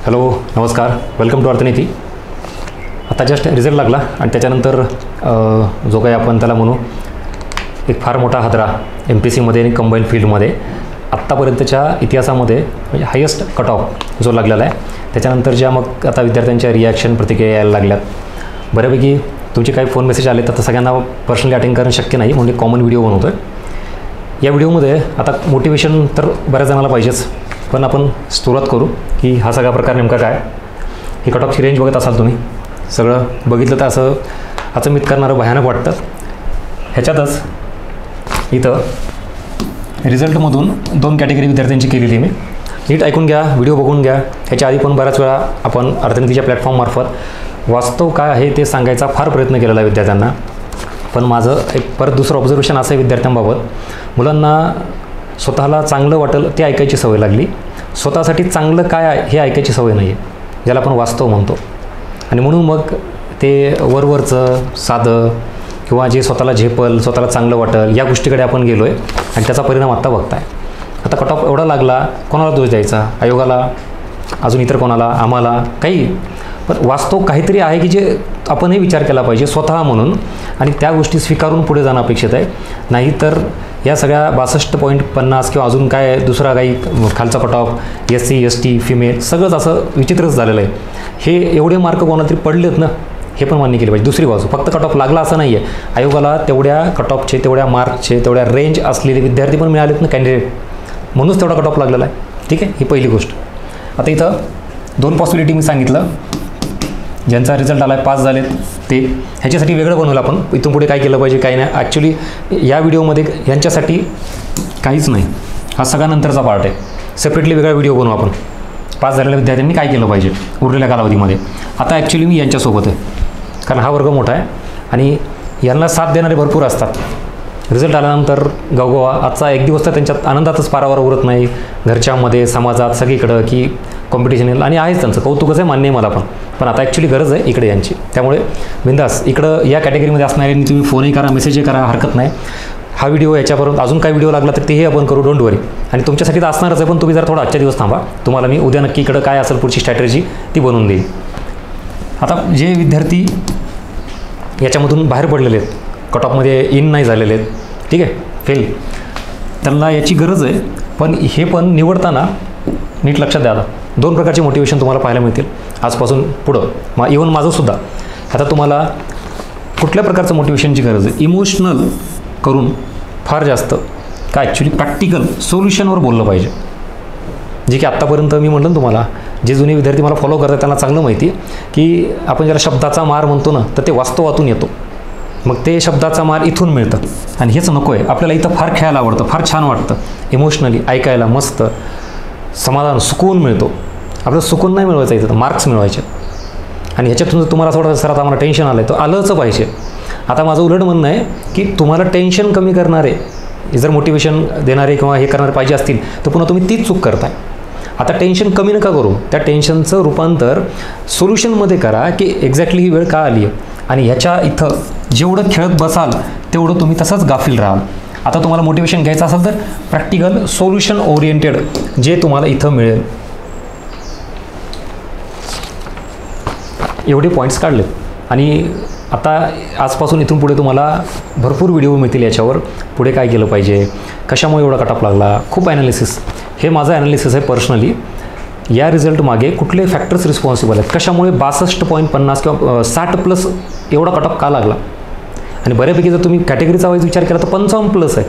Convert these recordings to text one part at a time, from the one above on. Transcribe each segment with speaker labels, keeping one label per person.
Speaker 1: Hello नमस्कार, welcome to अर्थनीती. आता just result लागला आणि त्याच्यानंतर जो काही आपण त्याला म्हणू एक फार मोठा हादरा MPSCमध्ये आणि कंबाईंड फील्डमध्ये आत्तापर्यंतच्या इतिहासामध्ये म्हणजे हायेस्ट कट ऑफ जो लागलेला आहे. त्याच्यानंतर ज्या मग आता विद्यार्थ्यांच्या रिॲक्शन प्रतिक्रिया यायला लागल्यात. बऱ्यापैकी तुमचे काही फोन मेसेज आले तर सगळ्यांना पर्सनली अटेंड करणं शक्य नाही म्हणजे कॉमन व्हिडिओ बनवतो आहे. या व्हिडिओमध्ये आता मोटिवेशन तर बऱ्याच जणाला पाहिजेच, पण आपण सुरुवात करू की हा सगळा प्रकार नेमका काय. ही कट ऑफची रेंज बघत असाल तुम्ही, सगळं बघितलं तर असं अचंबित करणारं भयानक वाटतं. ह्याच्यातच इथं रिझल्टमधून 2 कॅटेगरी विद्यार्थ्यांची केलेली मी. नीट ऐकून घ्या, व्हिडिओ बघून घ्या. ह्याच्या आधी पण बऱ्याच वेळा आपण अर्थनीतीच्या प्लॅटफॉर्ममार्फत वास्तव काय आहे ते सांगायचा फार प्रयत्न केलेला आहे विद्यार्थ्यांना. पण माझं एक परत दुसरं ऑब्झर्वेशन असं आहे विद्यार्थ्यांबाबत, मुलांना स्वतःला चांगलं वाटेल ते ऐकायची सवय लागली. स्वतःसाठी चांगलं काय आहे हे ऐकायची सवय नाही आहे, ज्याला आपण वास्तव म्हणतो. आणि म्हणून मग ते वरवरचं साधं किंवा जे स्वतःला झेपल, स्वतःला चांगलं वाटेल या गोष्टीकडे आपण गेलो आहे आणि त्याचा परिणाम आत्ता बघताय. आता कट ऑफ एवढा लागला, कोणाला दोष द्यायचा? आयोगाला, अजून इतर कोणाला, आम्हाला, काही. पण वास्तव काहीतरी आहे की जे आपणही विचार केला पाहिजे स्वतः म्हणून आणि त्या गोष्टी स्वीकारून पुढे जाणं अपेक्षित आहे. नाहीतर या सगळ्या 62.50 किंवा अजून काय दुसरा काही खालचा cut off SC ST female सगळंच असं विचित्रच झालेलं आहे. हे एवढे मार्क कोणाला तरी पडलेत ना, हे पण मान्य केले पाहिजे. दुसरी बाजू, फक्त कट ऑफ लागला असं नाही आहे. आयोगाला तेवढ्या कट ऑफचे, तेवढ्या मार्कचे, तेवढ्या रेंज असलेले विद्यार्थी पण मिळालेत ना कॅन्डिडेट, म्हणूनच तेवढा कट ऑफ लागलेला आहे. ठीक आहे, ही पहिली गोष्ट. आता इथं 2 पॉसिबिलिटी मी सांगितलं. ज्यांचा रिझल्ट आला आहे, पास झालेत ते, ह्याच्यासाठी वेगळं बनवलं आपण. इथून पुढे काय केलं पाहिजे काय नाही. ॲक्च्युली या व्हिडिओमध्ये यांच्यासाठी काहीच नाही, हा सगळा नंतरचा पार्ट आहे. सेपरेटली वेगळा व्हिडिओ बनवू आपण. पास झालेल्या विद्यार्थ्यांनी काय केलं पाहिजे उरलेल्या कालावधीमध्ये. आता ॲक्च्युली मी यांच्यासोबत आहे, कारण हा वर्ग मोठा आहे आणि यांना साथ देणारे भरपूर असतात. रिझल्ट आल्यानंतर गवगवा, आजचा एक दिवस तर त्यांच्यात आनंदातच पारावर उरत नाही. घरच्यामध्ये, समाजात, सगळीकडं की कॉम्पिटिशन येईल आणि आहेच त्यांचं कौतुकच आहे, मान्य आहे मला पण. पण आता ॲक्च्युली गरज आहे इकडे यांची. त्यामुळे बिंदास इकडं या कॅटेगरीमध्ये असणाऱ्यांनी तुम्ही फोनही करा, मेसेजही करा, हरकत नाही. हा व्हिडिओ याच्यापर्यंत अजून काही व्हिडिओ लागला तर तेही आपण करू, डोंट वरी. आणि तुमच्यासाठी तर असणारच आहे, पण तुम्ही जरा थोडा आजच्या दिवस थांबा. तुम्हाला मी उद्या नक्की इकडं काय असेल पुढची स्ट्रॅटेजी ती बनवून देईल. आता जे विद्यार्थी याच्यामधून बाहेर पडलेले आहेत, कट ऑफमध्ये इन नाही झालेले आहेत, ठीक आहे, फेल, त्यांना याची गरज आहे. पण हे पण निवडताना नीट लक्षात द्या. 2 प्रकारचे मोटिवेशन तुम्हाला पाहायला मिळतील आजपासून पुढं. इव्हन माझंसुद्धा. आता तुम्हाला कुठल्या प्रकारचं मोटिवेशनची गरज आहे? इमोशनल करून फार जास्त का ॲक्च्युली प्रॅक्टिकल सोल्युशनवर बोललं पाहिजे. जे की आत्तापर्यंत मी म्हटलं ना तुम्हाला, जे जुने विद्यार्थी मला फॉलो करतात त्यांना चांगलं माहिती की आपण ज्याला शब्दाचा मार म्हणतो ना, तर ते वास्तवातून येतो. मग ते शब्दाचा मार इथून मिळतं आणि हेच नको आहे आपल्याला. इथं फार खेळायला आवडतं, फार छान वाटतं, इमोशनली ऐकायला मस्त समाधान, सुकून मिळतो. आपल्याला सुकून नाही मिळवायचं, इथं मार्क्स मिळवायचे. आणि ह्याच्यातून जर तुम्हाला असं वाटतं सर आता आम्हाला टेन्शन आलं आहे, तर आलंच पाहिजे. आता माझं उलट म्हणणं आहे की तुम्हाला टेन्शन कमी करणारे जर मोटिवेशन देणारे किंवा हे करणारे पाहिजे असतील तर पुन्हा तुम्ही तीच चूक करताय. आता टेन्शन कमी नका करू, त्या टेन्शनचं रूपांतर सोल्युशनमध्ये करा की एक्झॅक्टली ही वेळ का आली आहे आणि ह्याच्या इथं जेवढं खेळत बसाल तेवढं तुम्ही तसंच गाफील राहाल. आता तुम्हाला मोटिवेशन घ्यायचं असेल तर प्रॅक्टिकल सोल्युशन ओरिएंटेड जे तुम्हाला इथं मिळेल. एवढे पॉईंट्स काढलेत आणि आता आजपासून इथून पुढे तुम्हाला भरपूर व्हिडिओ मिळतील याच्यावर. पुढे काय केलं पाहिजे, कशामुळे एवढा कट ऑफ लागला, खूप ॲनालिसिस. हे माझं ॲनालिसिस आहे पर्सनली. या रिझल्ट मागे कुठले फॅक्टर्स रिस्पॉन्सिबल आहेत, कशामुळे 62.50 किंवा 60+ एवढा कट ऑफ का लागला. आणि बऱ्यापैकी जर तुम्ही कॅटेगरीचा वाईज विचार केला तर 55+ आहे.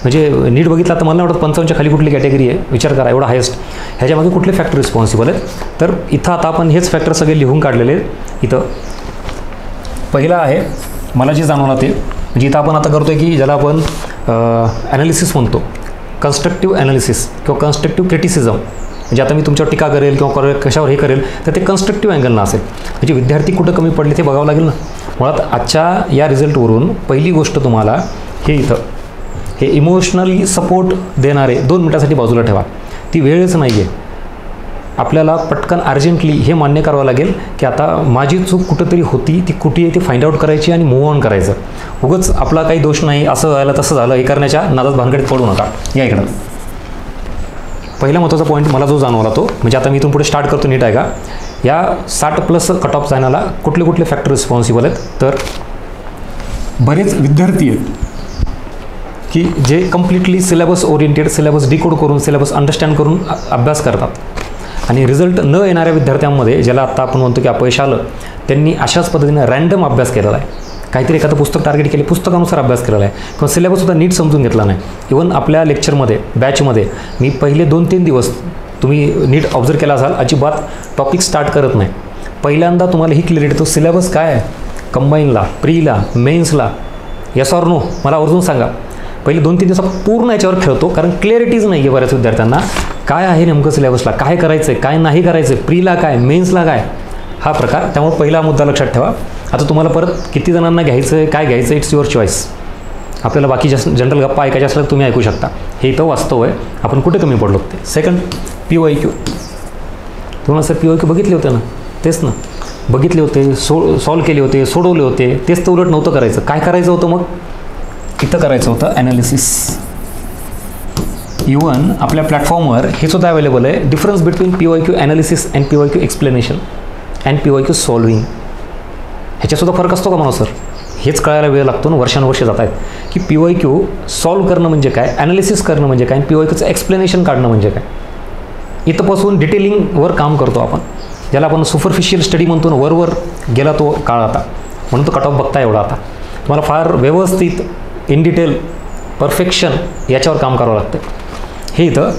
Speaker 1: म्हणजे नीट बघितला तर मला नाही वाटत 55च्या खाली कुठली कॅटेगरी आहे. विचार करा, एवढा हायेस्ट. ह्याच्यामागे कुठले फॅक्टर रिस्पॉन्सिबल आहेत. तर इथं आता आपण हेच फॅक्टर सगळे लिहून काढलेले आहेत. इथं पहिला आहे मला जे जाणवलं ते, म्हणजे इथं आपण आता करतो आहे की ज्याला आपण ॲनालिसिस म्हणतो, कन्स्ट्रक्टिव्ह ॲनालिसिस किंवा कन्स्ट्रक्टिव्ह क्रिटिसिझम. म्हणजे आता मी तुमच्यावर टीका करेल किंवा कशावर हे करेल तर ते कन्स्ट्रक्टिव्ह अँगलनं असेल. म्हणजे विद्यार्थी कुठं कमी पडले ते बघावं लागेल ना. मुळात आजच्या या रिझल्टवरून पहिली गोष्ट तुम्हाला हे इथं हे इमोशनली सपोर्ट देणारे 2 मिनिटासाठी बाजूला ठेवा. ती वेळच नाही आहे. आपल्याला पटकन अर्जंटली हे मान्य करावं लागेल की आता माझी चूक कुठंतरी होती, ती कुठे आहे ती फाइंड आउट करायची आणि मूव्ह ऑन करायचं. उगाच आपला काही दोष नाही, असं झालं तसं झालं हे करण्याच्या नादात भानगडीत पडू नका. या इकडं पहिला महत्त्वाचा पॉईंट मला जो जाणवला तो म्हणजे आता मी इथून पुढे स्टार्ट करतो, नीट आहे का, या 60+ कट ऑफ जाण्याला कुठले कुठले फॅक्टर रिस्पॉन्सिबल आहेत. तर बरेच विद्यार्थी आहेत की जे completely syllabus oriented, syllabus decode करून, सिलेबस अंडरस्टँड करून अभ्यास करतात आणि रिझल्ट न येणाऱ्या विद्यार्थ्यांमध्ये, ज्याला आत्ता आपण म्हणतो की अपयश आलं, त्यांनी अशाच पद्धतीनं रँडम अभ्यास केलेला आहे. काहीतरी एखादं पुस्तक टार्गेट केले, पुस्तकानुसार अभ्यास केलेला आहे किंवा सिलेबससुद्धा नीट समजून घेतला नाही. इवन आपल्या लेक्चरमध्ये, बॅचमध्ये मी पहिले 2-3 दिवस तुम्ही नीट ऑब्झर्व केला असाल, अजिबात टॉपिक स्टार्ट करत नाही. पहिल्यांदा तुम्हाला ही क्लिअरिटी येतो, सिलेबस काय आहे, कंबाईनला, प्रीला, मेन्सला, यस ऑर नो मला आवर्जून सांगा. पहिले 2-3 दिवसात पूर्ण याच्यावर खेळतो, कारण क्लिअरिटीज नाही आहे बऱ्याच विद्यार्थ्यांना. काय आहे नेमकं सिलेबसला, काय करायचं आहे, काय नाही करायचं आहे, प्रीला काय, मेन्सला काय, हा प्रकार. त्यामुळे पहिला मुद्दा लक्षात ठेवा. आता तुम्हाला परत किती जणांना घ्यायचं आहे, काय घ्यायचं, इट्स युअर चॉईस. आपल्याला बाकी जनरल गप्पा ऐकायच्या असल्या तुम्ही ऐकू शकता. हे इथं वास्तव आहे, आपण कुठे कमी पडलो ते. Second, PYQ. तुम्हाला सर PYQ बघितले होते ना, तेच ना, बघितले होते, सॉल्व केले होते, सोडवले होते, तेच तर उलट नव्हतं करायचं. काय करायचं होतं मग, इथं करायचं होतं ॲनालिसिस. इवन आपल्या प्लॅटफॉर्मवर हे सुद्धा अवेलेबल आहे, difference between PYQ analysis and PYQ explanation and PYQ solving. ह्याच्यासुद्धा फरक असतो का म्हणा सर, हेच कळायला वेळ लागतो ना, वर्षानुवर्षे जात आहेत की PYQ सॉल्व करणं म्हणजे काय, ॲनालिसिस करणं म्हणजे काय, PYQचं एक्सप्लेनेशन काढणं म्हणजे काय. इथंपासून डिटेलिंगवर काम करतो आपण, ज्याला आपण सुपरफिशियल स्टडी म्हणतो ना, वरवर गेला तो काळ आता, म्हणून तो कट ऑफ बघता एवढा. आता तुम्हाला फार व्यवस्थित, इन डिटेल, परफेक्शन याच्यावर काम करावं लागतं. हे इथं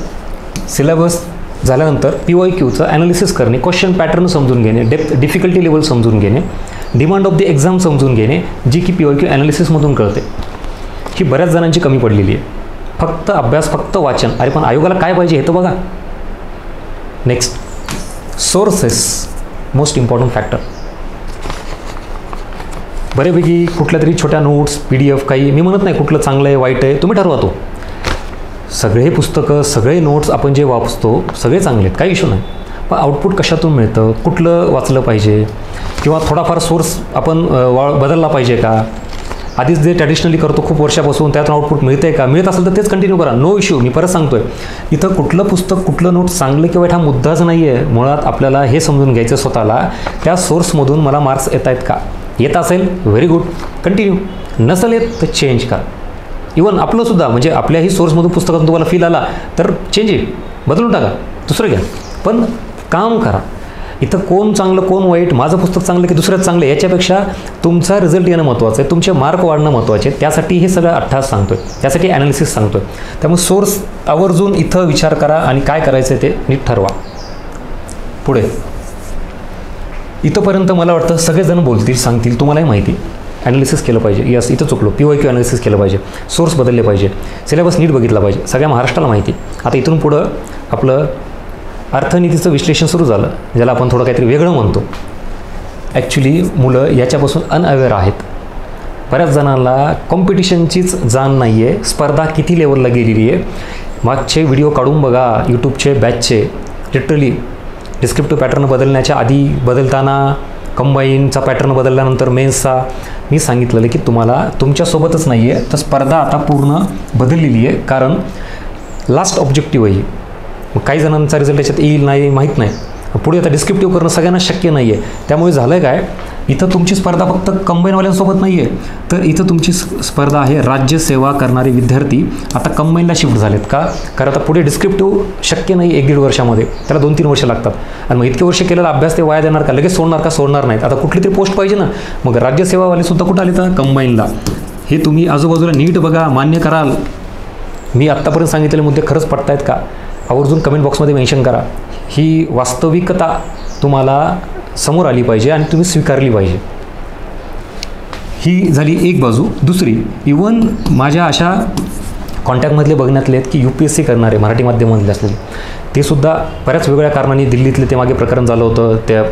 Speaker 1: सिलेबस झाल्यानंतर PYQचं ॲनालिसिस करणे, क्वेश्चन पॅटर्न समजून घेणे, डिफिकल्टी लेवल समजून घेणे, डिमांड ऑफ द एक्झाम समजून घेणे, जी की PYQ ॲनालिसिसमधून कळते. ही बऱ्याच जणांची कमी पडलेली आहे. फक्त अभ्यास, फक्त वाचन. अरे पण आयोगाला काय पाहिजे हे तर बघा. Next, sources, most important factor. बऱ्यापैकी कुठल्या तरी छोट्या नोट्स, PDF, काही, मी म्हणत नाही कुठलं चांगलं आहे वाईट आहे, तुम्ही ठरवा. तो सगळे पुस्तकं, सगळे नोट्स आपण जे वाचतो सगळे चांगले आहेत, काही इश्यू नाही. पण आउटपुट कशातून मिळतं, कुठलं वाचलं पाहिजे, किंवा थोडाफार सोर्स आपण बदलला पाहिजे का, आधीच जे ट्रॅडिशनली करतो खूप वर्षापासून त्यातून आउटपुट मिळते का, मिळत असेल तर तेच कंटिन्यू करा, नो इश्यू. मी परत सांगतोय, इथं कुठलं पुस्तक, कुठलं नोट चांगलं किंवा हा मुद्दाच नाही आहे. मुळात आपल्याला हे समजून घ्यायचं स्वतःला, त्या सोर्समधून मला मार्क्स येत आहेत का. येत असेल व्हेरी गुड, कंटिन्यू. नसेल येत तर चेंज करा. इवन आपलंसुद्धा, म्हणजे आपल्याही सोर्समधून पुस्तकातून तुम्हाला फील आला तर चेंज इट, बदलून टाका, दुसरं घ्या, पण काम करा. इथं कोण चांगलं कोण वाईट, माझं पुस्तक चांगलं की दुसऱ्याच चांगलं, याच्यापेक्षा तुमचा रिझल्ट येणं महत्त्वाचं आहे, तुमचे मार्क वाढणं महत्त्वाचे आहे. त्यासाठी हे सगळं अठ्ठास सांगतोय, त्यासाठी ॲनालिसिस सांगतोय. त्यामुळे सोर्स आवर्जून इथं विचार करा आणि काय करायचं आहे ते नीट ठरवा. पुढे इथंपर्यंत मला वाटतं सगळेजण बोलतील, सांगतील, तुम्हालाही माहिती, ॲनालिसिस केलं पाहिजे. यस, इथं चुकलो, PYQ ॲनालिसिस केलं पाहिजे, सोर्स बदलले पाहिजे, सिलेबस नीट बघितला पाहिजे, सगळ्या महाराष्ट्राला माहिती. आता इथून पुढं आपलं अर्थनीतीचं विश्लेषण सुरू झालं, ज्याला आपण थोडं काहीतरी वेगळं म्हणतो. ॲक्च्युली मुलं याच्यापासून अनअवेअर आहेत. बऱ्याच जणांना कॉम्पिटिशनचीच जाण नाही आहे, स्पर्धा किती लेवलला गेलेली आहे. मागचे व्हिडिओ काढून बघा, यूट्यूबचे, बॅचचे, लिटरली डिस्क्रिप्टिव्ह पॅटर्न बदलण्याच्या आधी, बदलताना, कंबाईनचा पॅटर्न बदलल्यानंतर मेन्सचा, मी सांगितलेलं की तुम्हाला तुमच्यासोबतच नाही आहे, तर स्पर्धा आता पूर्ण बदललेली आहे. कारण लास्ट ऑब्जेक्टिव्ह आहे. मग काही जणांचा रिझल्ट याच्यात येईल नाही माहीत नाही, पुढे आता डिस्क्रिप्टिव्ह करणं सगळ्यांना शक्य नाही आहे. त्यामुळे झालं आहे काय, इथं तुमची स्पर्धा फक्त कंबाईनवाल्यांसोबत नाही आहे, तर इथं तुमची स्पर्धा आहे राज्यसेवा करणारे विद्यार्थी आता कंबाईनला शिफ्ट झालेत. का, कारण आता पुढे डिस्क्रिप्टिव्ह शक्य नाही 1-1.5 वर्षामध्ये, त्याला 2-3 वर्ष लागतात. आणि मग इतके वर्ष केलेला अभ्यास ते वाया देणार का, लगेच सोडणार का, सोडणार नाहीत. आता कुठली तरी पोस्ट पाहिजे ना, मग राज्यसेवावालेसुद्धा कुठं आले तर कंबाईनला. हे तुम्ही आजूबाजूला नीट बघा, मान्य कराल. मी आत्तापर्यंत सांगितलेले मुद्दे खरंच पटतायत का, आवर्जून कमेंट बॉक्समध्ये मेन्शन करा. ही वास्तविकता तुम्हाला समोर आली पाहिजे आणि तुम्ही स्वीकारली पाहिजे. ही झाली एक बाजू. दुसरी, इवन माझ्या अशा कॉन्टॅक्टमधले बघण्यातले आहेत की UPSC करणारे मराठी माध्यमामधले असलेले, ते सुद्धा बऱ्याच वेगळ्या कारणांनी, दिल्लीतले ते मागे प्रकरण झालं होतं, त्या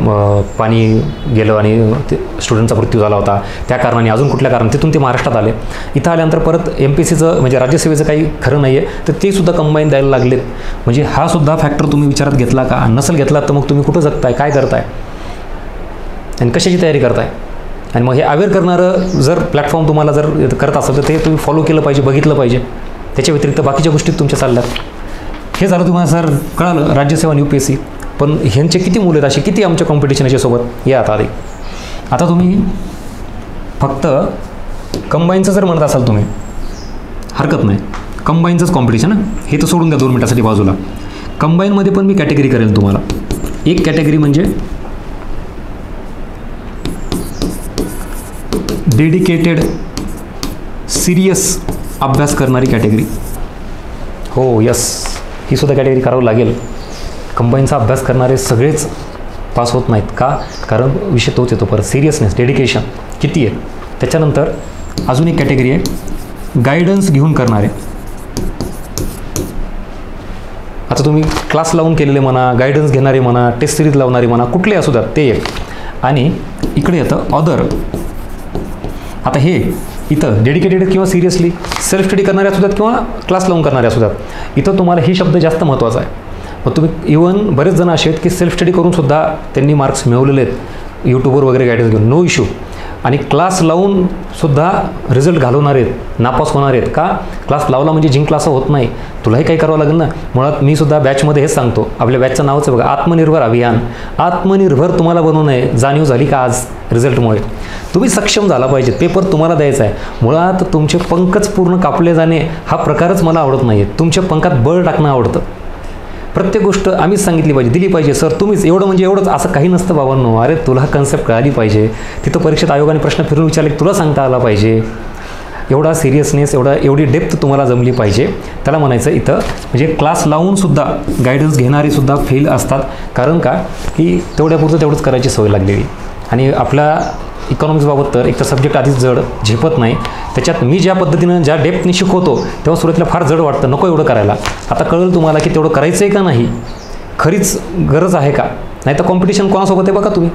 Speaker 1: पाणी गेलं आणि ते स्टुडंटचा मृत्यू झाला होता, त्या कारणाने, अजून कुठल्या कारण, तिथून ते महाराष्ट्रात आले. इथं आल्यानंतर परत MPSCचं म्हणजे राज्यसेवेचं काही खरं नाही आहे, तर ते सुद्धा कंबाईन द्यायला लागलेत. म्हणजे हा सुद्धा फॅक्टर तुम्ही विचारात घेतला का, नसेल घेतला तर मग तुम्ही कुठं जगताय, काय करताय आणि कशाची तयारी करताय. आणि मग हे अवेअर करणारं जर प्लॅटफॉर्म तुम्हाला जर करत असेल तर ते तुम्ही फॉलो केलं पाहिजे, बघितलं पाहिजे. त्याच्या व्यतिरिक्त बाकीच्या गोष्टीत तुमच्या चालल्यात. हे झालं तुम्हाला सर कळालं राज्यसेवा आणि UPSC. पण ह्यांचे किती मुलं आहेत, असे किती आमच्या कॉम्पिटिशन याच्यासोबत या आता तुम्ही फक्त कंबाईनचं जर म्हणत असाल तुम्ही, हरकत नाही, कंबाईनचंच कॉम्पिटिशन हे तर सोडून द्या 2 मिनिटासाठी बाजूला. कंबाईनमध्ये पण मी कॅटेगरी करेल तुम्हाला. एक कॅटेगरी म्हणजे डेडिकेटेड सिरियस अभ्यास करणारी कॅटेगरी. हो यस, ही सुद्धा कॅटेगरी करावं लागेल. कंबाईनचा अभ्यास करणारे सगळेच पास होत नाहीत का, कारण विषय तोच येतो परत, सिरियसनेस, डेडिकेशन किती आहे. त्याच्यानंतर अजून एक कॅटेगरी आहे गायडन्स घेऊन करणारे. आता तुम्ही क्लास लावून केलेले म्हणा, गायडन्स घेणारे म्हणा, टेस्ट सिरीज लावणारे म्हणा, कुठले असू द्यात ते एक. आणि इकडे येतं अदर. आता हे इथं डेडिकेटेड किंवा सिरियसली सेल्फ स्टडी करणारे असू द्यात किंवा क्लास लावून करणारे असू द्यात, इथं तुम्हाला हे शब्द जास्त महत्त्वाचा आहे. मग तुम्ही इवन बरेच जण असे आहेत की सेल्फ स्टडी करूनसुद्धा त्यांनी मार्क्स मिळवलेले आहेत यूट्यूबवर वगैरे गायडन्स घेऊन, नो इश्यू. आणि क्लास लावूनसुद्धा रिझल्ट घालवणार आहेत, नापास होणार आहेत का, क्लास लावला म्हणजे जिंकला असं होत नाही, तुलाही काही करावं लागेल ना. मुळात मी सुद्धा बॅचमध्ये हेच सांगतो, आपल्या बॅचचं नावच आहे बघा, आत्मनिर्भर अभियान. आत्मनिर्भर तुम्हाला बनवणं आहे. जाणीव झाली का आज रिझल्टमुळे, तुम्ही सक्षम झाला पाहिजे, पेपर तुम्हाला द्यायचा आहे. मुळात तुमचे पंखच पूर्ण कापले जाणे हा प्रकारच मला आवडत नाही आहे. तुमच्या पंखात बळ टाकणं आवडतं. प्रत्येक गोष्ट आम्हीच सांगितली पाहिजे, दिली पाहिजे, सर तुम्हीच एवढं म्हणजे एवढंच असं काही नसतं बाबांनो. अरे तुला कन्सेप्ट कळाली पाहिजे, तिथं परीक्षेत आयोगाने प्रश्न फिरून विचारले तुला सांगता आला पाहिजे. एवढा सिरियसनेस, एवढी डेप्थ तुम्हाला जमली पाहिजे. त्याला म्हणायचं इथं म्हणजे क्लास लावूनसुद्धा गायडन्स घेणारेसुद्धा फेल असतात. कारण का की तेवढ्यापुरतं तेवढंच करायची सवय लागलेली. आणि आपल्या इकॉनॉमिक्सबाबत तर एक तर सब्जेक्ट आधीच जड, झेपत नाही. त्याच्यात मी ज्या पद्धतीनं ज्या डेप्थनी शिकवतो तेव्हा सुरुवातीला फार जड वाटतं, नको एवढं करायला. आता कळेल तुम्हाला की तेवढं करायचं आहे का नाही, खरीच गरज आहे का, नाही तर कॉम्पिटिशन कोणासोबत आहे बघा तुम्ही.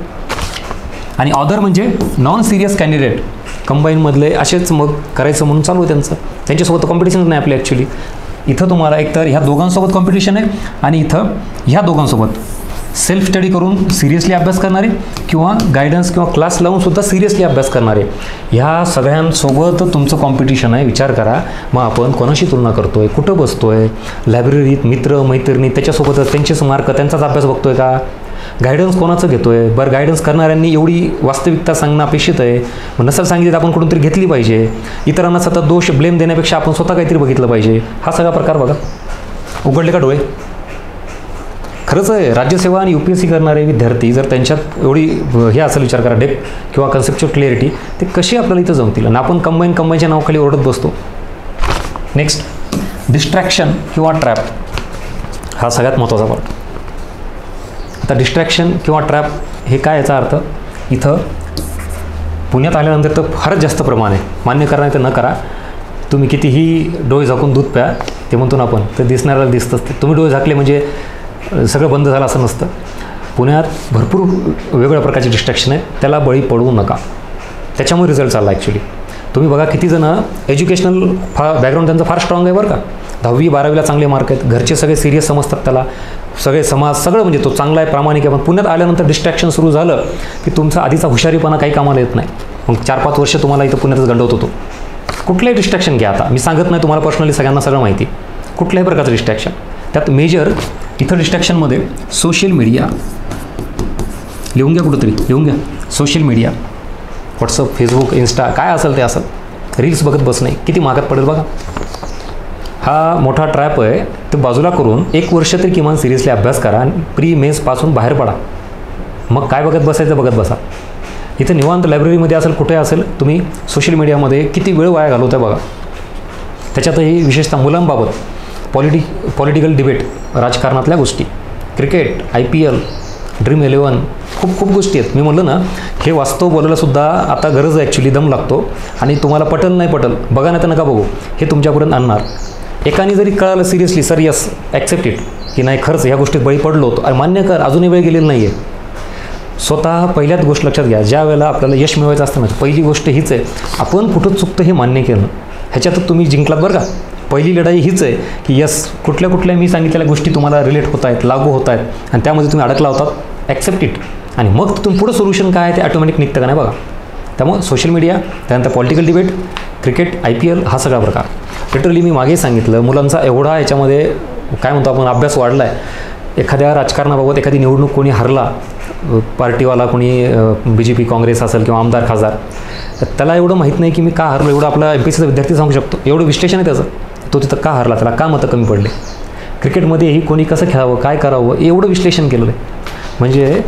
Speaker 1: आणि ऑदर म्हणजे नॉन सिरियस कॅन्डिडेट, कंबाईनमधले असेच मग करायचं म्हणून चालू आहे त्यांचं, त्यांच्यासोबत कॉम्पिटिशनच नाही आपल्या ॲक्च्युली. इथं तुम्हाला एकतर ह्या दोघांसोबत कॉम्पिटिशन आहे आणि इथं ह्या दोघांसोबत सेल्फ स्टडी करून सिरियसली अभ्यास करणारे किंवा गायडन्स किंवा क्लास लावूनसुद्धा सिरियसली अभ्यास करणारे, ह्या सगळ्यांसोबत तुमचं कॉम्पिटिशन आहे. विचार करा मग आपण कोणाशी तुलना करतो आहे, कुठं बसतो आहे, लायब्ररीत मित्र मैत्रिणी त्याच्यासोबतच त्यांचेच मार्क त्यांचाच अभ्यास बघतो आहे का, गायडन्स कोणाचं घेतो आहे. बरं गायडन्स करणाऱ्यांनी एवढी वास्तविकता सांगणं अपेक्षित आहे, मग नसेल सांगितलं आपण कुठून तरी घेतली पाहिजे. इतरांना सतत दोष ब्लेम देण्यापेक्षा आपण स्वतः काहीतरी बघितलं पाहिजे. हा सगळा प्रकार बघा, उघडले का डोळे. खरंच आहे, राज्यसेवा आणि UPSC करणारे विद्यार्थी जर त्यांच्यात एवढी हे असेल, विचार करा डेप्थ किंवा कन्सेप्च्युअल क्लिअरिटी, ते कशी आपल्याला इथं जमतील. आणि आपण कंबाईनच्या नावाखाली ओरडत बसतो. नेक्स्ट डिस्ट्रॅक्शन किंवा ट्रॅप, हा सगळ्यात महत्त्वाचा पार्ट. आता डिस्ट्रॅक्शन किंवा ट्रॅप हे काय, याचा अर्थ इथं पुण्यात आल्यानंतर तर फारच जास्त प्रमाण आहे. मान्य करा नाही तर न करा, तुम्ही कितीही डोळे झाकून दूध प्या, ते म्हणतो ना आपण, तर दिसणाऱ्याला दिसतंच. ते तुम्ही डोळे झाकले म्हणजे सगळं बंद झालं असं नसतं. पुण्यात भरपूर वेगवेगळ्या प्रकारचे डिस्ट्रॅक्शन आहेत, त्याला बळी पडू नका. त्याच्यामुळे रिझल्ट चालला ॲक्च्युली. तुम्ही बघा किती जणं एज्युकेशनल बॅकग्राऊंड त्यांचं फार स्ट्रॉंग आहे बरं का, 10वी 12वीला चांगले मार्क आहेत, घरचे सगळे सिरियस समजतात त्याला, सगळे समाज सगळं म्हणजे तो चांगला आहे, प्रामाणिक आहे. पण पुण्यात आल्यानंतर डिस्ट्रॅक्शन सुरू झालं की तुमचा आधीचा हुशारीपणा काही कामाला येत नाही. मग 4-5 वर्ष तुम्हाला इथं पुण्यातच गंडवत होतो. कुठलंही डिस्ट्रॅक्शन घ्या. आता मी सांगत नाही तुम्हाला, पर्सनली सगळ्यांना सगळं माहिती, कुठल्याही प्रकारचं डिस्ट्रॅक्शन. त्यात मेजर इथं डिस्ट्रॅक्शनमध्ये सोशल मीडिया, लिहून घ्या कुठंतरी, लिहून घ्या. Social media, WhatsApp, Facebook, Insta, काय असेल ते असेल, रील्स बघत बसणे किती महागात पडेल बघा. हा मोठा ट्रॅप आहे. ते बाजूला करून 1 वर्ष तरी किमान सिरियसली अभ्यास करा आणि प्री मेन्सपासून बाहेर पडा. मग काय बघत बसायचं बघत बसा. इथं निवांत लायब्ररीमध्ये असेल, कुठे असेल, तुम्ही सोशल मीडियामध्ये किती वेळ वाया घालवता बघा. त्याच्यातही विशेषतः मुलांबाबत पॉलिटिकल डिबेट, राजकारणातल्या गोष्टी, क्रिकेट, IPL, ड्रीम 11, खूप गोष्टी आहेत. मी म्हणलं ना, हे वास्तव बोलायलासुद्धा आता गरज आहे ॲक्च्युली, दम लागतो. आणि तुम्हाला पटल नाही पटल, बघा नाही तर नका बघू, हे तुमच्यापर्यंत आणणार. एकाने जरी कळालं seriously, sir yes accept it, की नाही खरंच ह्या गोष्टीत बळी पडलो होतो, आणि मान्य कर, अजूनही वेळ गेलेला नाही आहे. स्वतः पहिल्याच गोष्ट लक्षात घ्या, ज्या वेळेला आपल्याला यश मिळवायचं असतं ना, पहिली गोष्ट हीच आहे, आपण कुठं चुकतं हे मान्य केलं. ह्याच्यातच तुम्ही जिंकलात बरं का. पहिली लढाई हीच आहे की यस, कुठल्या मी सांगितलेल्या गोष्टी तुम्हाला रिलेट होत आहेत, लागू होत आहेत, आणि त्यामध्ये तुम्ही अडकला होतात, ॲक्सेप्ट इट. आणि मग तुम्ही पुढं सोल्युशन काय आहे ते ऑटोमॅटिक निघतं का नाही बघा. त्यामुळे सोशल मीडिया, त्यानंतर पॉलिटिकल डिबेट, क्रिकेट, IPL, हा सगळा प्रकार. लिटरली मी मागे सांगितलं, मुलांचा एवढा याच्यामध्ये काय म्हणतो आपण अभ्यास वाढला आहे. एखाद्या राजकारणाबाबत एखादी निवडणूक कोणी हरला, पार्टीवाला कोणी BJP काँग्रेस असेल किंवा आमदार खासदार, तर त्याला एवढं माहीत नाही की मी का हरलो, एवढं आपला MPSCचा विद्यार्थी सांगू शकतो. एवढं विश्लेषण आहे त्याचं, तो तिथं का हरला, त्याला का मतं कमी पडले, क्रिकेटमध्येही कोणी कसं खेळावं, काय करावं, एवढं विश्लेषण केलेलं आहे. म्हणजे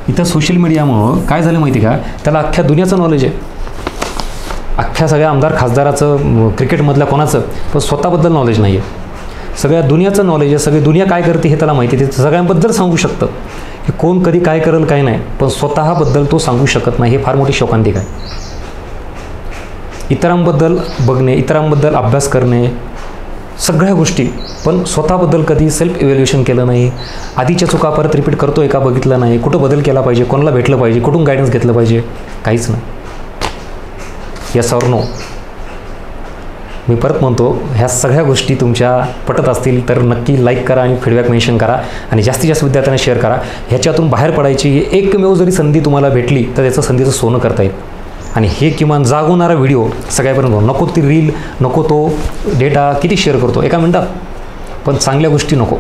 Speaker 1: इथं सोशल मीडियामुळं काय झालं माहिती का, त्याला अख्ख्या दुनियाचं नॉलेज आहे, अख्ख्या सगळ्या आमदार खासदाराचं, क्रिकेटमधल्या कोणाचं, पण स्वतःबद्दल नॉलेज नाही आहे. सगळ्या दुनियाचं नॉलेज आहे, सगळी दुनिया काय करते हे त्याला माहिती आहे, ते सगळ्यांबद्दल सांगू शकतं की कोण कधी काय करेल काय नाही, पण स्वतःबद्दल तो सांगू शकत नाही. हे फार मोठी शोकांतिका आहे. इतरांबद्दल बघणे, इतरांबद्दल अभ्यास करणे, सगळ्या गोष्टी, पण स्वतःबद्दल कधी सेल्फ इव्हॅल्युएशन केलं नाही. आधीच्या चुका परत रिपीट करतो आहे का बघितलं नाही, कुठं बदल केला पाहिजे, कोणाला भेटलं पाहिजे, कुठून गायडन्स घेतलं पाहिजे, काहीच नाही. Yes or no. मी परत म्हणतो, ह्या सगळ्या गोष्टी तुमच्या पटत असतील तर नक्की लाईक करा आणि फीडबॅक मेन्शन करा आणि जास्तीत जास्त विद्यार्थ्यांना शेअर करा. ह्याच्यातून बाहेर पडायची एकमेव जरी संधी तुम्हाला भेटली तर त्याचं संधीचं सोनं करता येईल. आणि हे किमान जागवणारा व्हिडिओ सगळ्यापर्यंत नको ती रील, नको तो डेटा किती शेअर करतो एका मिनटात, पण चांगल्या गोष्टी नको,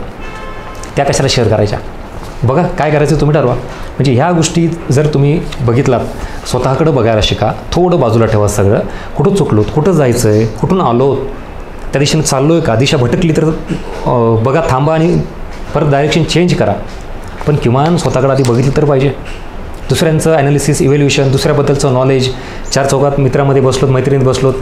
Speaker 1: त्या कशाला शेअर करायच्या. बघा काय करायचं तुम्ही ठरवा. म्हणजे ह्या गोष्टी जर तुम्ही बघितलात, स्वतःकडं बघायला शिका, थोडं बाजूला ठेवा सगळं. कुठं चुकलोत, कुठं जायचं आहे, कुठून आलोत, त्या दिशेने चाललो आहे का, दिशा भटकली तर बघा, थांबा आणि परत डायरेक्शन चेंज करा. पण किमान स्वतःकडे आधी बघितलं तर पाहिजे. दुसऱ्यांचं ॲनालिसिस, इव्हॅल्युएशन, दुसऱ्याबद्दलचं नॉलेज, चार चौकात मित्रामध्ये बसलोत, मैत्रिणीत बसलोत,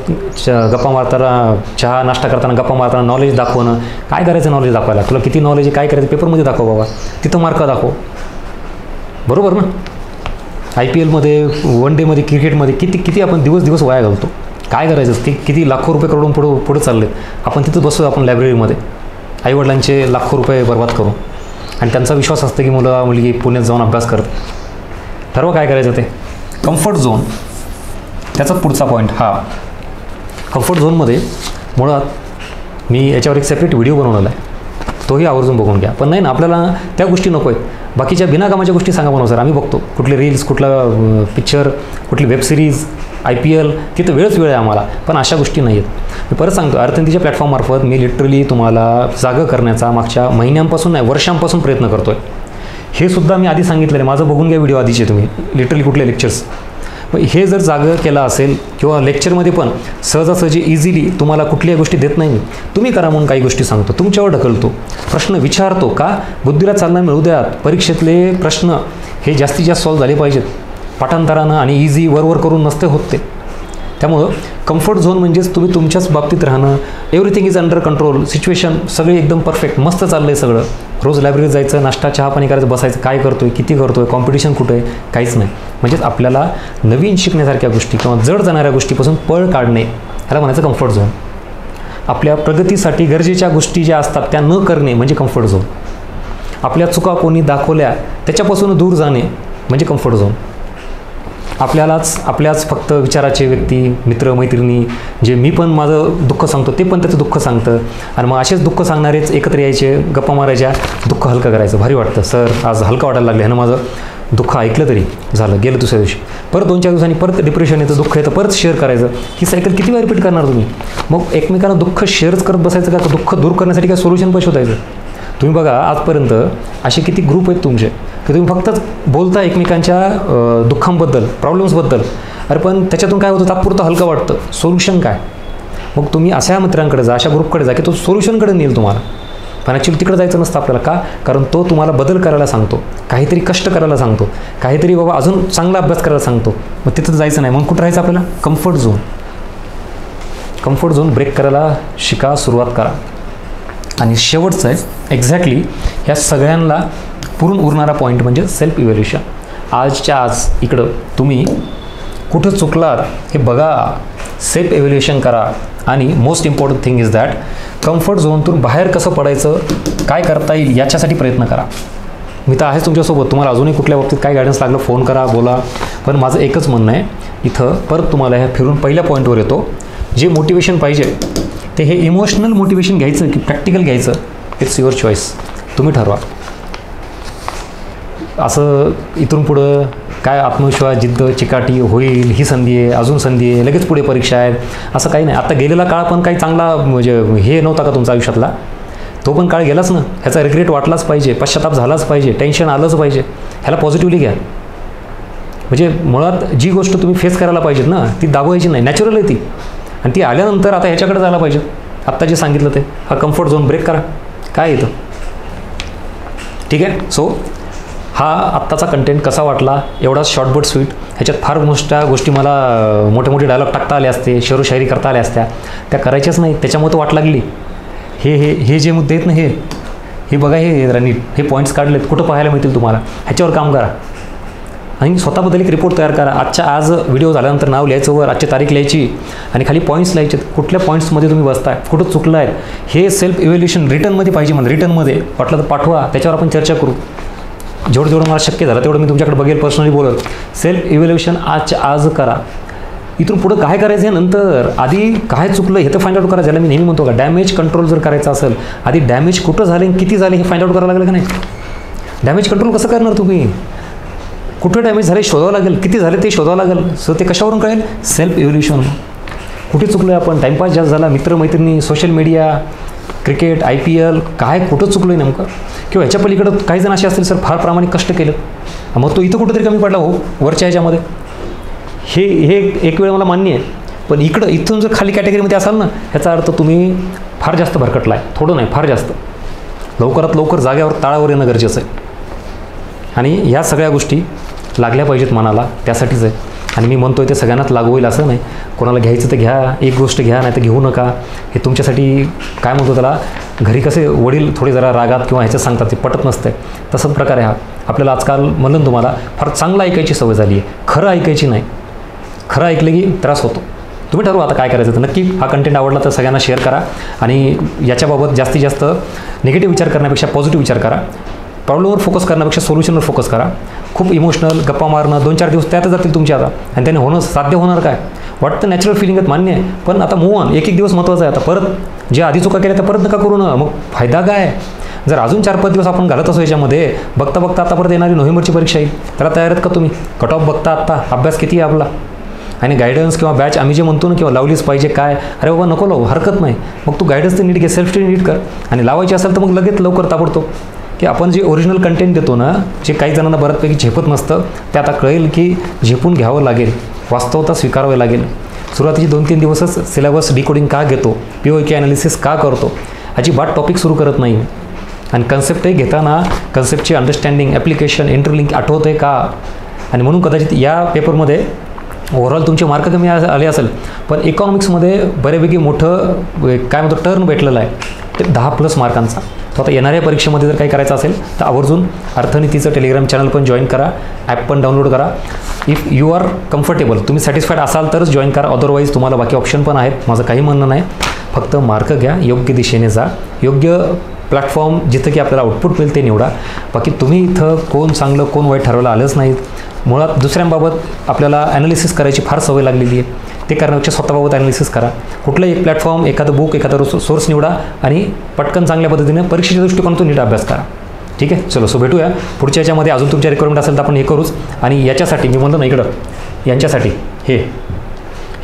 Speaker 1: गप्पा मारताना, चहा नाश्ता करताना गप्पा मारताना नॉलेज दाखवणं. काय करायचं नॉलेज दाखवायला, तुला किती नॉलेज आहे काय करायचं पेपरमध्ये दाखव बाबा, तिथं मार्क दाखव. बरोबर ना. IPLमध्ये, वन डेमध्ये, क्रिकेटमध्ये किती आपण दिवस वाया घालतो. काय करायचं, किती लाखो रुपये करोडून पुढे चाललेत. आपण तिथं बसतो आपण लायब्ररीमध्ये, आईवडिलांचे लाखो रुपये बर्बाद करू, आणि त्यांचा विश्वास असतो की मुलगी पुण्यात जाऊन अभ्यास करत. ठरवा काय करायचं ते. कम्फर्ट झोन, त्याचाच पुढचा पॉईंट हा. कम्फर्ट झोनमध्ये मुळात मी याच्यावर एक सेपरेट व्हिडिओ बनवलेला आहे, तोही आवर्जून बघून घ्या. पण नाही ना, आपल्याला त्या गोष्टी नको आहेत. बाकीच्या बिनाकामाच्या गोष्टी सांगा बनव सर, आम्ही बघतो कुठले रील्स, कुठला पिक्चर, कुठली वेबसिरीज, IPL, तिथं वेळ आहे आम्हाला, पण अशा गोष्टी नाही आहेत. मी परत सांगतो, अर्थनीतीच्या प्लॅटफॉर्ममार्फत मी लिटरली तुम्हाला जागं करण्याचा मागच्या महिन्यांपासून नाही वर्षांपासून प्रयत्न करतो आहे. हे सुद्धा मी आधी सांगितलेलं आहे, माझं बघून घ्या व्हिडिओ आधीचे तुम्ही, लिटरली कुठले लेक्चर्स. हे जर जागं केलं असेल किंवा लेक्चरमध्ये पण सहजासहजी इझिली तुम्हाला कुठल्याही गोष्टी देत नाही, तुम्ही करा म्हणून काही गोष्टी सांगतो, तुमच्यावर ढकलतो, प्रश्न विचारतो का बुद्धीला चालना मिळू द्यात. परीक्षेतले प्रश्न हे जास्तीत जास्त सॉल्व्ह झाले पाहिजेत, पाठांतरानं आणि इझी वर करून नसते होत ते. त्यामुळं कम्फर्ट झोन म्हणजेच तुम्ही तुमच्याच बाबतीत राहणं, everything is under control, situation सगळी एकदम परफेक्ट, मस्त चाललं आहे सगळं. रोज लायब्ररीत जायचं, नाश्ता चहा पाणी करायचं, बसायचं, काय करतोय, किती करतोय, कॉम्पिटिशन कुठं आहे, काहीच नाही. म्हणजेच आपल्याला नवीन शिकण्यासारख्या गोष्टी किंवा जड जाणाऱ्या गोष्टीपासून पळ काढणे, ह्याला म्हणायचं कम्फर्ट झोन. आपल्या प्रगतीसाठी गरजेच्या गोष्टी ज्या असतात त्या न करणे म्हणजे कम्फर्ट झोन. आपल्या चुका कोणी दाखवल्या त्याच्यापासून दूर जाणे म्हणजे कम्फर्ट झोन. आपल्याच फक्त विचाराचे व्यक्ती, मित्र, मैत्रिणी, जे मी पण माझं दुःख सांगतो ते पण त्याचं दुःख सांगतं, आणि मग असेच दुःख सांगणारेच एकत्र यायचे, गप्पा मारायच्या, दुःख हलकं करायचं. भारी वाटतं, सर आज हलकं वाटायला लागलं, ह्यानं माझं दुःख ऐकलं तरी झालं, गेलं दुसऱ्या दिवशी. परत 2-4 दिवसांनी परत डिप्रेशन येतं, दुःख येतं, परत शेअर करायचं. ही सायकल किती वेळ रिपीट करणार तुम्ही. मग एकमेकांना दुःख शेअरच करत बसायचं का, दुःख दूर करण्यासाठी काय सोल्युशन पण शोधायचं. तुम्ही बघा आजपर्यंत असे किती ग्रुप आहेत तुमचे की तुम्ही फक्तच बोलता एकमेकांच्या दुःखांबद्दल, प्रॉब्लेम्सबद्दल, अरे पण त्याच्यातून काय होतं, तात्पुरतं हलकं वाटतं, सोल्युशन काय. मग तुम्ही अशा मित्रांकडे जा, अशा ग्रुपकडे जा की तो सोल्युशनकडे नेईल तुम्हाला. पण ॲक्च्युली तिकडे जायचं नसतं आपल्याला. का, कारण तो तुम्हाला बदल करायला सांगतो, काहीतरी कष्ट करायला सांगतो, काहीतरी बाबा अजून चांगला अभ्यास करायला सांगतो. मग तिथं जायचं नाही. मग कुठं राहायचं आपल्याला, comfort zone. Comfort zone break करायला शिका, सुरुवात करा. आणि शेवटचं आहे एक्झॅक्टली ह्या सगळ्यांना पुरून उरणारा पॉईंट म्हणजे सेल्फ इव्हॅल्युएशन. आजच्या आज इकडं तुम्ही कुठं चुकलात हे बघा, सेल्फ इव्हॅल्युएशन करा. आणि most important thing is that comfort झोनतून बाहेर कसं पडायचं, काय करता येईल याच्यासाठी प्रयत्न करा. मी तर आहेच तुमच्यासोबत. तुम्हाला अजूनही कुठल्या बाबतीत काय गायडन्स लागलं फोन करा, बोला. पण माझं एकच म्हणणं आहे, इथं परत तुम्हाला ह्या फिरून पहिल्या पॉईंटवर येतो, जे मोटिवेशन पाहिजे ते हे इमोशनल मोटिवेशन घ्यायचं की प्रॅक्टिकल घ्यायचं, इट्स युअर चॉईस, तुम्ही ठरवा. असं इथून पुढं काय आत्मविश्वास, जिद्द, चिकाटी, होईल, ही संधी आहे, अजून संधी आहे, लगेच पुढे परीक्षा आहेत, असं काही नाही. आता गेलेला काळ पण काही चांगला म्हणजे हे नव्हता का तुमच्या आयुष्यातला, तो पण काळ गेलाच ना, ह्याचा रिग्रेट वाटलाच पाहिजे, पश्चाताप झालाच पाहिजे, टेन्शन आलंच पाहिजे. ह्याला पॉझिटिव्हली घ्या. म्हणजे मुळात जी गोष्ट तुम्ही फेस करायला पाहिजेत ना, ती दाबवायची नाही, नॅचरल आहे ती. आणि ती आल्यानंतर आता ह्याच्याकडे जायला पाहिजे. आत्ता जे सांगितलं ते, हा कम्फर्ट झोन ब्रेक करा. काय येतं, ठीक आहे. सो हा आत्ताचा कंटेंट कसा वाटला, एवढा शॉर्ट बट स्वीट. ह्याच्यात फार गोष्टी मला मोठे मोठे डायलॉग टाकता आले असते, शेरो शायरी करता आल्या असत्या, त्या करायच्याच नाही. त्याच्यामुळे तो वाट लागली. हे जे मुद्दे आहेत ना, हे बघा, हे रणनीत, हे पॉईंट्स काढलेत, कुठं पाहायला मिळतील तुम्हाला, ह्याच्यावर काम करा. आणि स्वतःबद्दल एक रिपोर्ट तयार करा. आज व्हिडिओ झाल्यानंतर नाव लिहायचं वर, आजची तारीख लिहायची आणि खाली पॉईंट्स लिहायचे. कुठल्या पॉईंट्समध्ये तुम्ही बसताय, कुठं चुकलं आहे, हे सेल्फ इव्हॅल्युएशन रिटर्नमध्ये पाहिजे. मला रिटर्नमध्ये वाटलं तर पाठवा, त्याच्यावर आपण चर्चा करू. जेवढं मला शक्य झालं तेवढं मी तुमच्याकडे बघेल, पर्सनली बोलत. सेल्फ इव्हॅल्युएशन आज करा. इथून पुढं काय करायचं आहे नंतर, आधी काय चुकलं हे तर फाइंड आउट करा. ज्याला मी नेहमी म्हणतो का, डॅमेज कंट्रोल जर करायचं असेल, आधी डॅमेज कुठं झाले, किती झाले हे फाइंड आउट करायला लागलं का नाही. डॅमेज कंट्रोल कसं करणार तुम्ही, कुठं डॅमेज झाले शोधावं लागेल, किती झाले ते शोधावं लागेल. सो ते कशावरून कळेल, सेल्फ इव्हॅल्युएशन. कुठे चुकलं आपण, टाईमपास जास्त झाला, मित्रमैत्रिणी, सोशल मीडिया, क्रिकेट, IPL, काय कुठं चुकलं आहे नेमकं. किंवा ह्याच्या पलीकडं काही जण असे असतील, सर फार प्रामाणिक कष्ट केलं, मग तो इथं कुठंतरी कमी पडला हो वरच्या ह्याच्यामध्ये. हे एक वेळ मला मान्य आहे. पण इथून जर खाली कॅटेगरीमध्ये असाल ना, ह्याचा अर्थ तुम्ही फार जास्त भरकटला आहे. थोडं नाही, फार जास्त. लवकरात लवकर जाग्यावर ताळावर येणं गरजेचं आहे. आणि ह्या सगळ्या गोष्टी लागल्या पाहिजेत मनाला, त्यासाठीच आहे. आणि मी म्हणतोय ते सगळ्यांनाच लागू होईल असं नाही. कोणाला घ्यायचं तर घ्या, एक गोष्ट घ्या, नाही तर घेऊ नका. हे तुमच्यासाठी काय म्हणतो त्याला, घरी कसे वडील थोडे जरा रागात किंवा ह्याच्यात सांगतात, ते पटत नसते, तसंच प्रकार आहे हा. आपल्याला आजकाल म्हणलं तुम्हाला फार चांगलं ऐकायची सवय झाली आहे, खरं ऐकायची नाही. खरं ऐकलं की त्रास होतो. तुम्ही ठरवा आता काय करायचं. तर नक्की हा कंटेंट आवडला तर सगळ्यांना शेअर करा. आणि याच्याबाबत जास्तीत जास्त निगेटिव्ह विचार करण्यापेक्षा पॉझिटिव्ह विचार करा. प्रॉब्लेमवर फोकस करण्यापेक्षा सोल्युशनवर फोकस करा. खूप इमोशनल गप्पा मारणं 2-4 दिवस त्यातच जातील तुमचे आता, आणि त्याने होणं साध्य होणार काय. वाटतं नॅचरल फिलिंग आहेत, मान्य आहे. पण आता मूव्ह ऑन, एक दिवस महत्त्वाचा आहे. आता परत जे आधी चुका केल्या त्या परत नका करू ना. मग फायदा काय. जर अजून 4-5 दिवस आपण घालत असो याच्यामध्ये, बघता आता परत येणारी नोव्हेंबरची परीक्षा येईल, त्याला तयार आहेत का तुम्ही. कट ऑफ बघता आत्ता, अभ्यास किती आहे आपला. आणि गायडन्स किंवा बॅच आम्ही जे म्हणतो ना, किंवा लावलीच पाहिजे काय, अरे बाबा नको लावू, हरकत नाही. मग तू गायडन्स तर नीट घे, सेल्फ स्टडी नीट कर. आणि लावायची असेल तर मग लगेच लवकर ताबडतोब, की आपण जे ओरिजिनल कंटेंट देतो ना, जे काही जणांना बऱ्याचपैकी झेपत नसतं, ते आता कळेल की झेपून घ्यावं लागेल, वास्तवता स्वीकारावी लागेल. सुरुवातीचे 2-3 दिवसच सिलेबस डिकोडिंग का घेतो, POK ॲनालिसिस का करतो, अजिबात टॉपिक सुरू करत नाही. आणि कन्सेप्टही घेताना कन्सेप्टची अंडरस्टँडिंग, ॲप्लिकेशन, इंटरलिंक आठवतं आहे का. आणि म्हणून कदाचित या पेपरमध्ये ओव्हरऑल तुमचे मार्क कमी आले असेल, पण इकॉनॉमिक्समध्ये बऱ्यापैकी मोठं काय म्हणतो टर्न भेटलेलं आहे, ते 10+ मार्कांचा. तो आता येणाऱ्या परीक्षेमध्ये जर काही करायचं असेल तर आवर्जून अर्थनीतीचं टेलिग्राम चॅनल पण जॉईन करा, ॲप पण डाउनलोड करा. इफ यू आर कम्फर्टेबल, तुम्ही सॅटिस्फाईड असाल तरच जॉईन करा, अदरवाईज तुम्हाला बाकी ऑप्शन पण आहेत. माझं काही म्हणणं नाही, फक्त मार्क घ्या, योग्य दिशेने जा, योग्य प्लॅटफॉर्म जिथं की आपल्याला आउटपुट मिळते निवडा. बाकी तुम्ही इथं कोण चांगलं कोण वाईट ठरवायला आलंच नाहीत. मुळात दुसऱ्यांबाबत आपल्याला ॲनालिसिस करायची फार सवय लागलेली आहे, ते करण्यापेक्षा स्वतःबाबत ॲनालिसिस करा. कुठलंही एक प्लॅटफॉर्म, एखादं बुक, एखादा सोर्स निवडा आणि पटकन चांगल्या पद्धतीने परीक्षेच्या दृष्टिकोनातून नीट अभ्यास करा. ठीक आहे, चलो. सो भेटूया पुढच्या याच्यामध्ये. अजून तुमच्या रिक्वायरमेंट असेल तर आपण हे करूच. आणि याच्यासाठी मी म्हणतो ना, इकडं यांच्यासाठी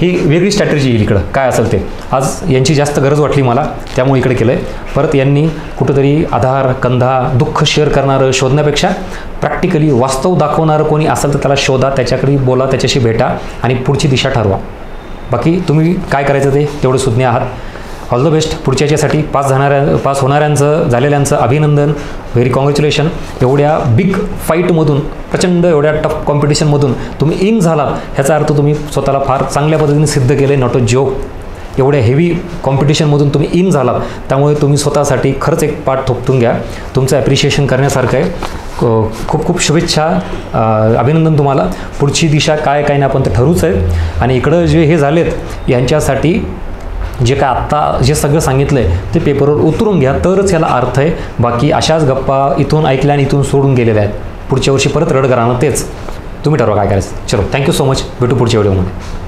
Speaker 1: ही वेगळी स्ट्रॅटेजी येईल इकडं, काय असेल ते. आज यांची जास्त गरज वाटली मला, त्यामुळे इकडे केलं आहे. परत यांनी कुठंतरी आधार, कंधा, दुःख शेअर करणारं शोधण्यापेक्षा प्रॅक्टिकली वास्तव दाखवणारं कोणी असेल तर त्याला शोधा, त्याच्याकडे बोला, त्याच्याशी भेटा आणि पुढची दिशा ठरवा. बाकी तुम्ही काय करायचं ते तेवढं सुज्ञ आहात. ऑल द बेस्ट पुढच्या याच्यासाठी. पास होणाऱ्यांचं, झालेल्यांचं अभिनंदन, व्हेरी कॉंग्रॅच्युलेशन. एवढ्या बिग फाईटमधून, प्रचंड एवढ्या टफ कॉम्पिटिशनमधून तुम्ही इन झालात, ह्याचा अर्थ तुम्ही स्वतःला फार चांगल्या पद्धतीने सिद्ध केलं आहे. Not a joke. एवढ्या हेवी कॉम्पिटिशनमधून तुम्ही इन झालात, त्यामुळे तुम्ही स्वतःसाठी खरंच एक पाठ थोपटून घ्या. तुमचं ॲप्रिशिएशन करण्यासारखं आहे. खूप खूप शुभेच्छा, अभिनंदन तुम्हाला. पुढची दिशा काय नाही आपण ते ठरूच आहे. आणि इकडं जे हे झालेत यांच्यासाठी जे काय आत्ता जे सगळं सांगितलं आहे ते पेपरवर उतरून घ्या, तरच याला अर्थ आहे. बाकी अशाच गप्पा इथून ऐकल्या आणि इथून सोडून गेलेल्या आहेत. पुढच्या वर्षी परत रड करा ना, तेच तुम्ही ठरवा काय करायचं. चलो, थँक्यू सो मच. भेटू पुढच्या व्हिडिओमध्ये.